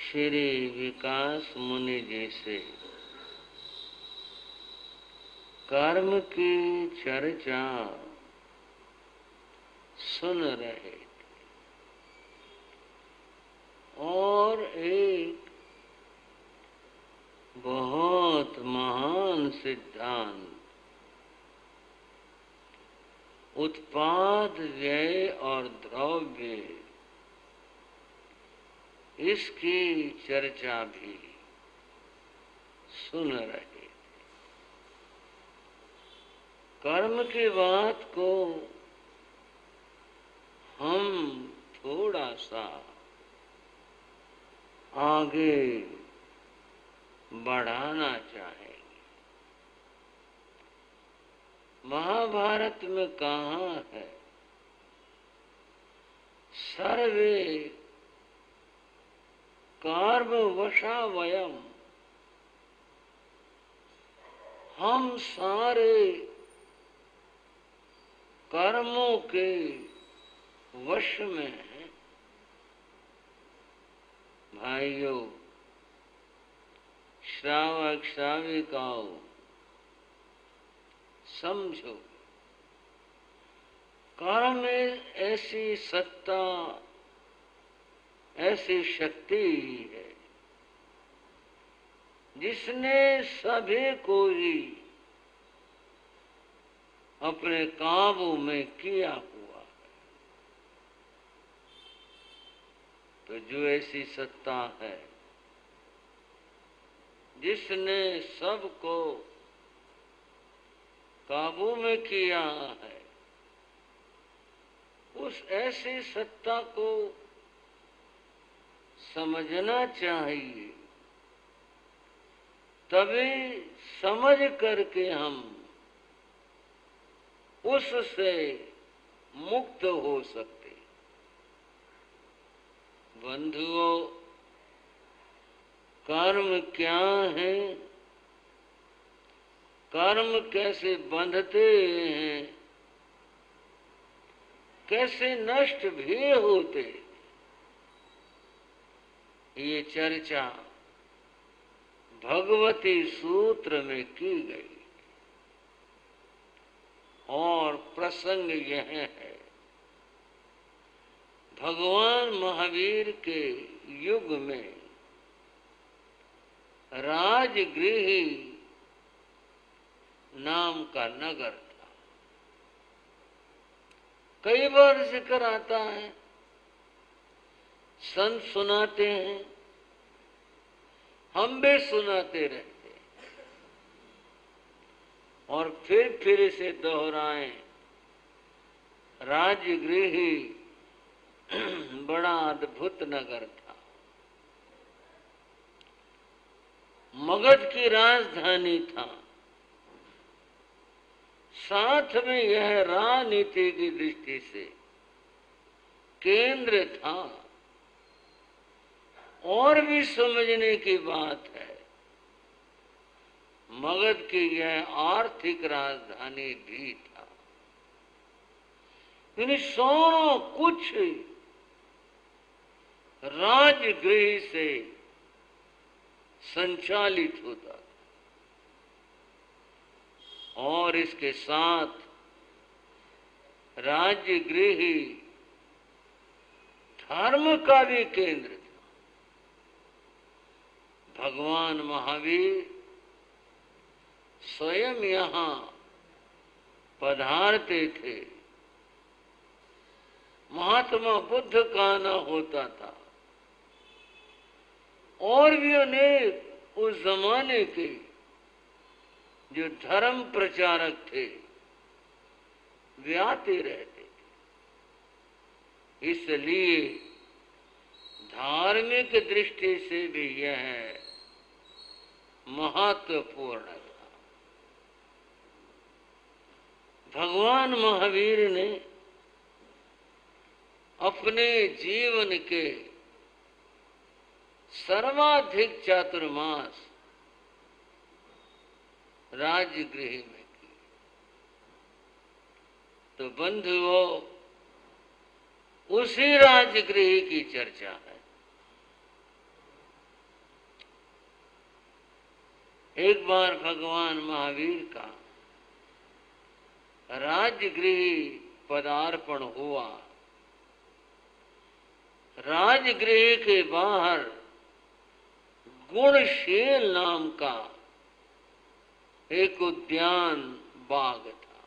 श्री विकास मुनि जी से कर्म की चर्चा सुन रहे थे और एक बहुत महान सिद्धांत उत्पाद व्यय और द्रव्य इसकी चर्चा भी सुन रहे थे। कर्म की बात को हम थोड़ा सा आगे बढ़ाना चाहेंगे। महाभारत में कहा है, सर्वे कर्मवशा वयम, हम सारे कर्मों के वश में हैं। भाइयों, श्रावक श्राविकाओं, समझो, कर्म में ऐसी सत्ता, ऐसी शक्ति है जिसने सभी को ही अपने काबू में किया हुआ है। तो जो ऐसी सत्ता है जिसने सबको काबू में किया है, उस ऐसी सत्ता को समझना चाहिए, तभी समझ करके हम उससे मुक्त हो सकते। बंधुओं, कर्म क्या है, कर्म कैसे बंधते हैं, कैसे नष्ट भी होते, ये चर्चा भगवती सूत्र में की गई। और प्रसंग यह है, भगवान महावीर के युग में राजगृही नाम का नगर था। कई बार जिक्र आता है, संत सुनाते हैं, हम भी सुनाते रहते और फिर इसे दोहराएं। राजगृही बड़ा अद्भुत नगर था, मगध की राजधानी था, साथ में यह राजनीति की दृष्टि से केंद्र था। और भी समझने की बात है, मगध की यह आर्थिक राजधानी भी था। यानी सारा कुछ राजगृह से संचालित होता था। और इसके साथ राजगृह धर्म का भी केंद्र था। भगवान महावीर स्वयं यहाँ पधारते थे। महात्मा बुद्ध का आना होता था और भी अनेक उस जमाने के जो धर्म प्रचारक थे वे आते रहते थे। इसलिए धार्मिक दृष्टि से भी यह महत्वपूर्ण था। भगवान महावीर ने अपने जीवन के सर्वाधिक चातुर्मास राजगृह में की। तो बंधुओं, उसी राजगृह की चर्चा है। एक बार भगवान महावीर का राजगृह पदार्पण हुआ। राजगृह के बाहर गुणशील नाम का एक उद्यान बाग था।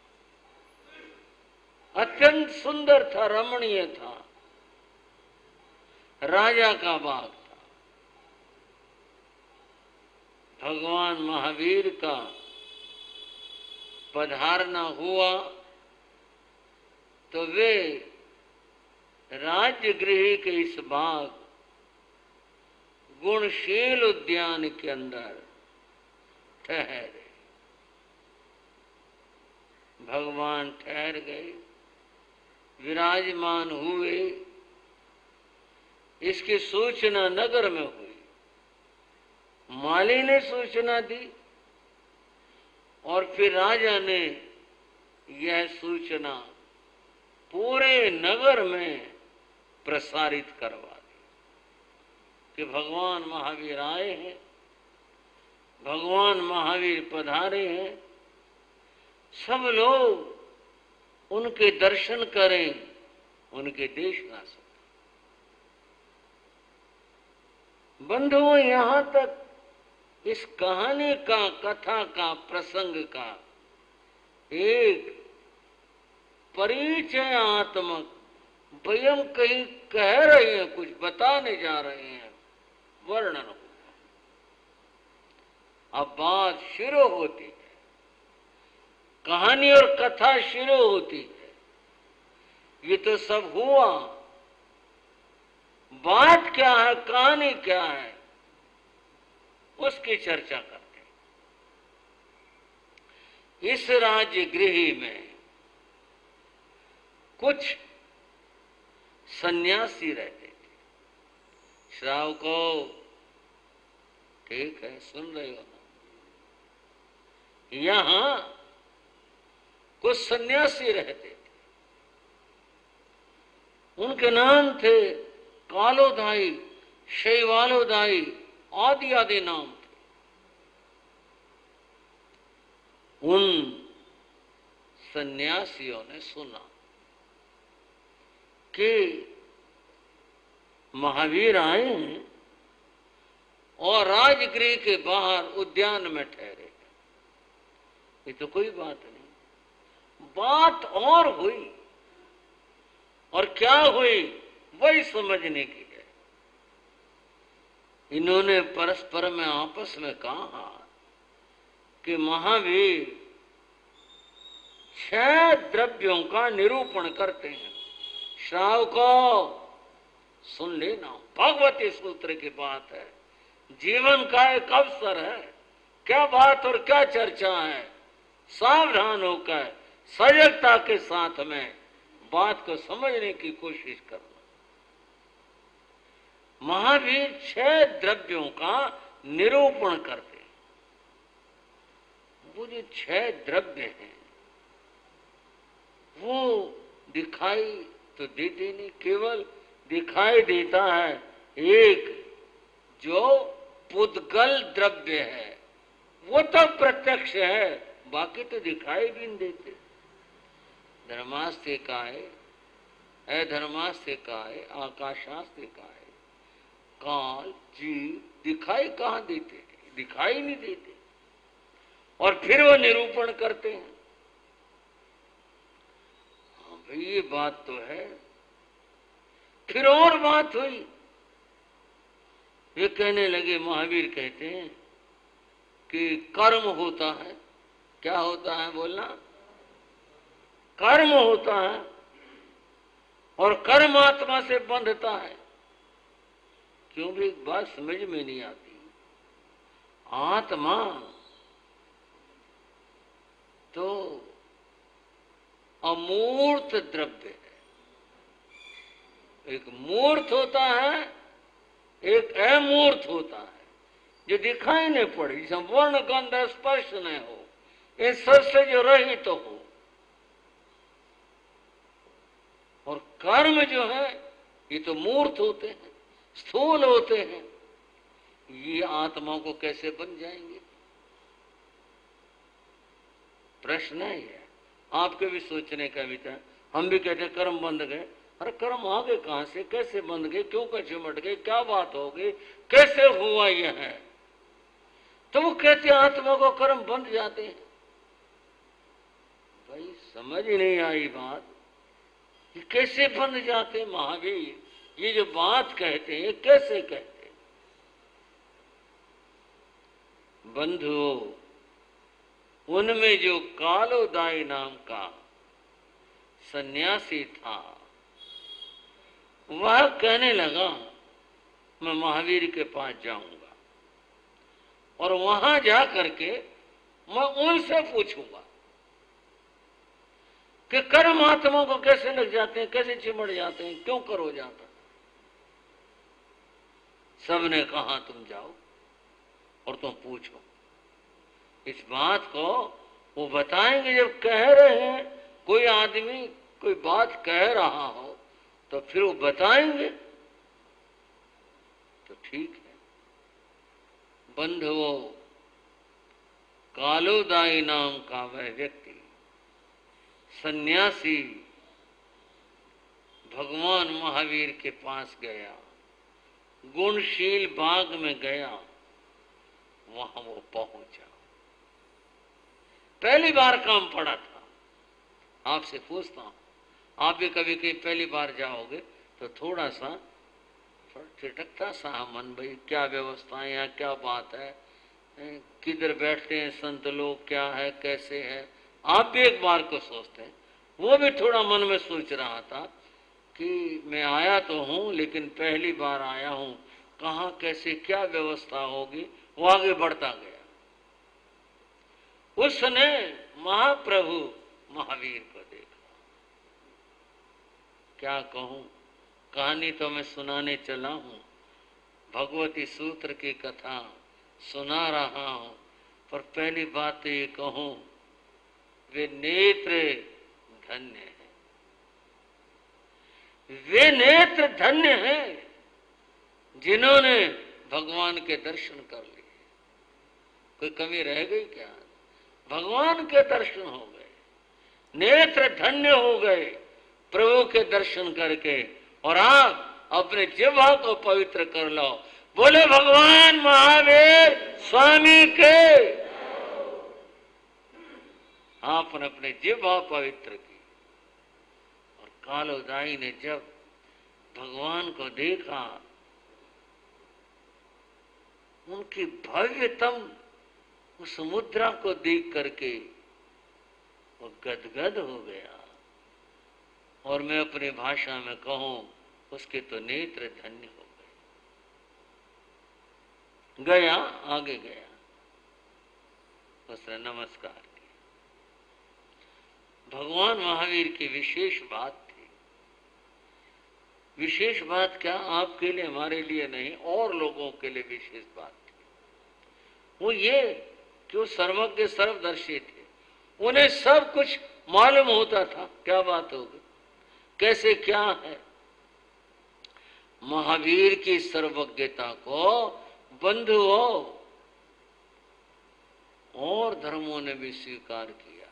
अत्यंत सुंदर था, रमणीय था, राजा का बाग था। भगवान महावीर का पधारना हुआ तो वे राजगृह के इस बाग गुणशील उद्यान के अंदर ठहरे। भगवान ठहर गए, विराजमान हुए। इसकी सूचना नगर में हुई। माली ने सूचना दी और फिर राजा ने यह सूचना पूरे नगर में प्रसारित करवा दी कि भगवान महावीर आए हैं, भगवान महावीर पधारे हैं। सब लोग उनके दर्शन करें, उनके देश ना सकें। बंधुओं, यहां तक इस कहानी का, कथा का, प्रसंग का एक परिचयात्मक वयम कहीं कह रहे हैं, कुछ बताने जा रहे हैं, वर्णन हो। अब बात शुरू होती है, कहानी और कथा शुरू होती है। ये तो सब हुआ, बात क्या है, कहानी क्या है, उसकी चर्चा करते हैं। इस राजगृह में कुछ सन्यासी रहते थे। श्रावको, ठीक है, सुन रहे हो ना? यहां कुछ सन्यासी रहते थे। उनके नाम थे कालोदाई, शैवालोदाई, आदि आदि नाम थे। उन सन्यासियों ने सुना कि महावीर आए हैं और राजगृह के बाहर उद्यान में ठहरे। ये तो कोई बात नहीं। बात और हुई, और क्या हुई वही समझने की है। इन्होंने परस्पर में आपस में कहा कि महावीर 6 द्रव्यों का निरूपण करते हैं। श्रावको, सुन लेना, भगवती सूत्र की बात है, जीवन का एक अवसर है। क्या बात और क्या चर्चा है, सावधान होकर सजगता के साथ में बात को समझने की कोशिश करना। महावीर 6 द्रव्यों का निरूपण करते हैं। वो जो 6 द्रव्य हैं वो दिखाई तो देते नहीं, केवल दिखाई देता है एक जो पुद्गल द्रव्य है, वो तो प्रत्यक्ष है, बाकी तो दिखाई भी नहीं देते। धर्मास्ते काय, अधर्मास्ते काय, आकाशास्ते काय, काल, जीव दिखाई कहाँ देते, दिखाई नहीं देते। और फिर वो निरूपण करते हैं। हाँ भाई, ये बात तो है। फिर और बात हुई। वे कहने लगे, महावीर कहते हैं कि कर्म होता है। क्या होता है बोलना? कर्म होता है, और कर्म आत्मा से बंधता है। क्यों भी एक बात समझ में नहीं आती। आत्मा तो अमूर्त द्रव्य है। एक मूर्त होता है, एक अमूर्त होता है, जो दिखाई नहीं पड़े, जिसमें वर्ण गंध स्पर्श नहीं हो, इन सबसे जो रहित तो हो। और कर्म जो है ये तो मूर्त होते हैं, स्थूल होते हैं। ये आत्मा को कैसे बन जाएंगे? प्रश्न है ये, आपके भी सोचने का विचार। हम भी कहते हैं कर्म बंध गए, अरे कर्म आ गए कहां से, कैसे बंध गए, क्यों का चिमट गए, क्या बात हो गई, कैसे हुआ यह है? तो वो कहते हैं आत्मा को कर्म बंध जाते हैं। भाई समझ नहीं आई बात, ये कैसे बंध जाते महावीर? ये जो बात कहते हैं कैसे कहते हैं? बंधुओं, उनमें जो कालोदाई नाम का सन्यासी था वह कहने लगा मैं महावीर के पास जाऊंगा और वहां जा करके मैं उनसे पूछूंगा कि कर्म आत्मा को कैसे लग जाते हैं, कैसे चिमट जाते हैं, क्यों कर हो जाता? सबने कहा तुम जाओ और तुम पूछो। इस बात को वो बताएंगे। जब कह रहे हैं कोई आदमी कोई बात कह रहा हो तो फिर वो बताएंगे तो ठीक है। बंधुओं, कालोदाई नाम का वह व्यक्ति सन्यासी भगवान महावीर के पास गया, गुणशील बाग में गया, वहां वो पहुंचा। पहली बार काम पड़ा था। आपसे पूछता हूं, आप भी कभी कहीं पहली बार जाओगे तो थोड़ा सा ठिठकता सा मन, भाई क्या व्यवस्था है यहाँ, क्या बात है, किधर बैठते हैं संत लोग, क्या है, कैसे है। आप भी एक बार को सोचते हैं। वो भी थोड़ा मन में सोच रहा था कि मैं आया तो हूं लेकिन पहली बार आया हूं, कहाँ कैसे क्या व्यवस्था होगी। वो आगे बढ़ता गया। उसने महाप्रभु महावीर को देखा। क्या कहूं, कहानी तो मैं सुनाने चला हूं, भगवती सूत्र की कथा सुना रहा हूं, पर पहली बात तो ये कहूं, वे नेत्र धन्य हैं, वे नेत्र धन्य हैं जिन्होंने भगवान के दर्शन कर लिए। कोई कमी रह गई क्या? भगवान के दर्शन हो गए, नेत्र धन्य हो गए प्रभु के दर्शन करके। और आप अपने जिह्वा को पवित्र कर लो। बोले भगवान महावीर स्वामी के। आपने अपने जिह्वा पवित्र की। और कालोदाई ने जब भगवान को देखा, उनकी भव्यतम उस मुद्रा को देख करके वो गदगद हो गया। और मैं अपनी भाषा में कहूं, उसके तो नेत्र धन्य हो गए। गया, आगे गया, उसने नमस्कार किया। भगवान महावीर की विशेष बात थी। विशेष बात क्या, आपके लिए हमारे लिए नहीं, और लोगों के लिए विशेष बात थी। वो ये कि वो सर्वज्ञ सर्वदर्शी थे, उन्हें सब कुछ मालूम होता था। क्या बात होगी, कैसे क्या है। महावीर की सर्वज्ञता को बंधुओं और धर्मों ने भी स्वीकार किया।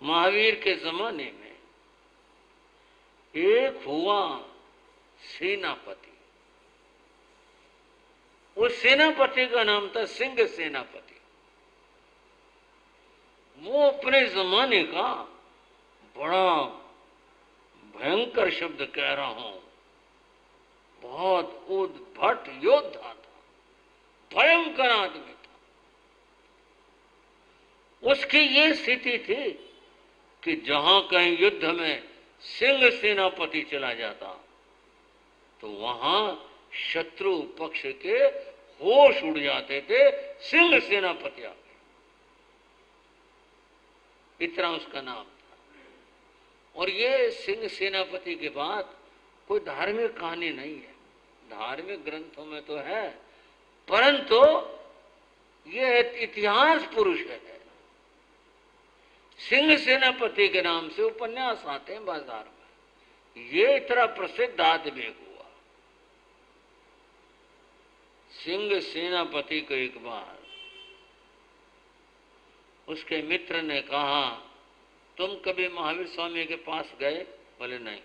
महावीर के जमाने में एक हुआ सेनापति। उस सेनापति का नाम था सिंह सेनापति। वो अपने जमाने का बड़ा भयंकर शब्द कह रहा हूं, बहुत उद्भट योद्धा था, भयंकर आदमी था। उसकी ये स्थिति थी कि जहां कहीं युद्ध में सिंह सेनापति चला जाता तो वहां शत्रु पक्ष के होश उड़ जाते थे। सिंह सेनापति आ गए, इतना उसका नाम था। और ये सिंह सेनापति के बाद कोई धार्मिक कहानी नहीं है, धार्मिक ग्रंथों में तो है, परंतु ये इतिहास पुरुष है। सिंह सेनापति के नाम से उपन्यास आते हैं बाजार में। ये इतना प्रसिद्ध आदमी हुआ। सिंह सेनापति को एक बार उसके मित्र ने कहा, तुम कभी महावीर स्वामी के पास गए? बोले नहीं,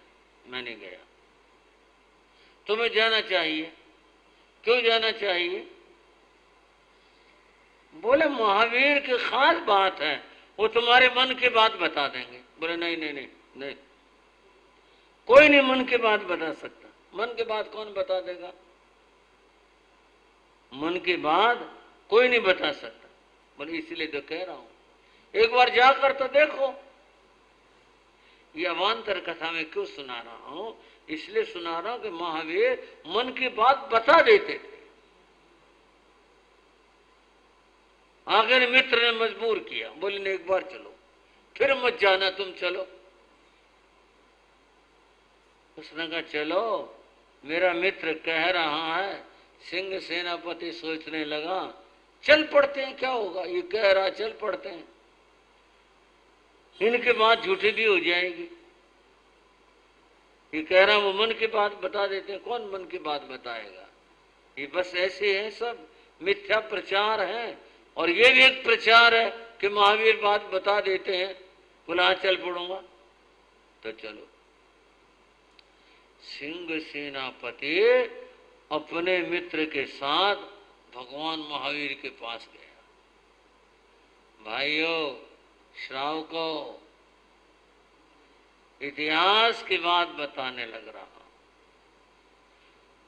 मैं नहीं गया। तुम्हें जाना चाहिए। क्यों जाना चाहिए? बोले महावीर की खास बात है, वो तुम्हारे मन की बात बता देंगे। बोले नहीं नहीं नहीं नहीं, कोई नहीं मन की बात बता सकता। मन की बात कौन बता देगा? मन की बात कोई नहीं बता सकता। बोले इसलिए तो कह रहा हूं, एक बार जाकर तो देखो। ये अवान्तर कथा में क्यों सुना रहा हूं? इसलिए सुना रहा हूं कि महावीर मन की बात बता देते थे। आखिर मित्र ने मजबूर किया, बोले नहीं, एक बार चलो, फिर मत जाना, तुम चलो। उसने कहा चलो, मेरा मित्र कह रहा है। सिंह सेनापति सोचने लगा, चल पड़ते हैं, क्या होगा, ये कह रहा, चल पड़ते हैं, इनकी बात झूठी भी हो जाएगी। ये कह रहा वो मन की बात बता देते हैं, कौन मन की बात बताएगा? ये बस ऐसे हैं, सब मिथ्या प्रचार है। और ये भी एक प्रचार है कि महावीर बात बता देते हैं। बोला चल पड़ूंगा, तो चलो। सिंह सेनापति अपने मित्र के साथ भगवान महावीर के पास गया। भाइयों, श्रावकों, इतिहास की बात बताने लग रहा।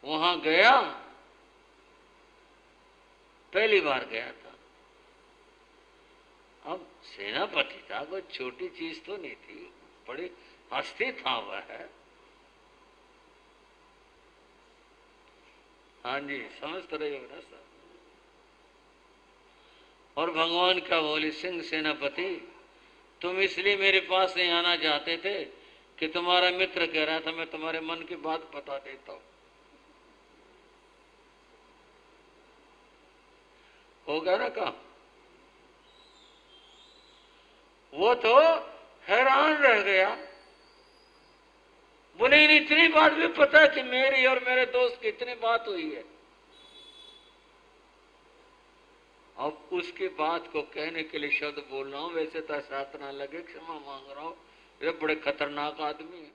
वहां गया, पहली बार गया था। अब सेनापति था, कोई छोटी चीज तो नहीं थी, बड़ी हस्ती था वह। हाँ जी, समझ तो रहे हो ना सर। और भगवान क्या बोले, सिंह सेनापति तुम इसलिए मेरे पास नहीं आना चाहते थे कि तुम्हारा मित्र कह रहा था मैं तुम्हारे मन की बात बता देता हूं। हो गया ना काम? वो तो हैरान रह गया। बोले इतनी बात भी पता है कि मेरी और मेरे दोस्त की इतनी बात हुई है। अब उसकी बात को कहने के लिए शब्द बोल रहा हूं, वैसे तो साथ ना लगे, क्षमा मांग रहा हूं, ये बड़े खतरनाक आदमी है।